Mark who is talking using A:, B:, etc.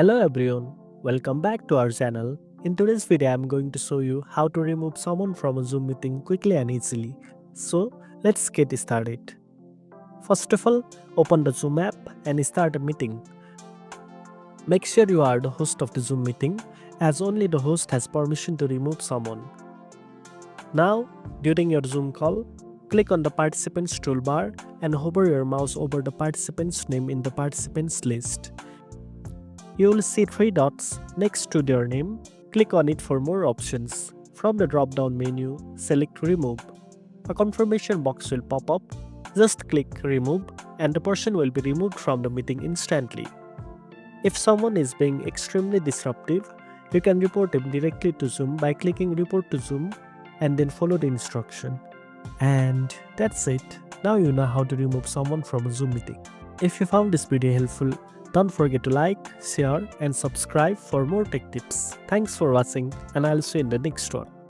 A: Hello everyone, welcome back to our channel. In today's video, I'm going to show you how to remove someone from a Zoom meeting quickly and easily. So, let's get started. First of all, open the Zoom app and start a meeting. Make sure you are the host of the Zoom meeting, as only the host has permission to remove someone. Now, during your Zoom call, click on the participants toolbar and hover your mouse over the participant's name in the participants list. You will see three dots next to their name. Click on it for more options. From the drop-down menu, select Remove. A confirmation box will pop up. Just click Remove and the person will be removed from the meeting instantly. If someone is being extremely disruptive, you can report him directly to Zoom by clicking Report to Zoom and then follow the instruction. And that's it. Now you know how to remove someone from a Zoom meeting. If you found this video helpful, don't forget to like, share and subscribe for more tech tips. Thanks for watching and I'll see you in the next one.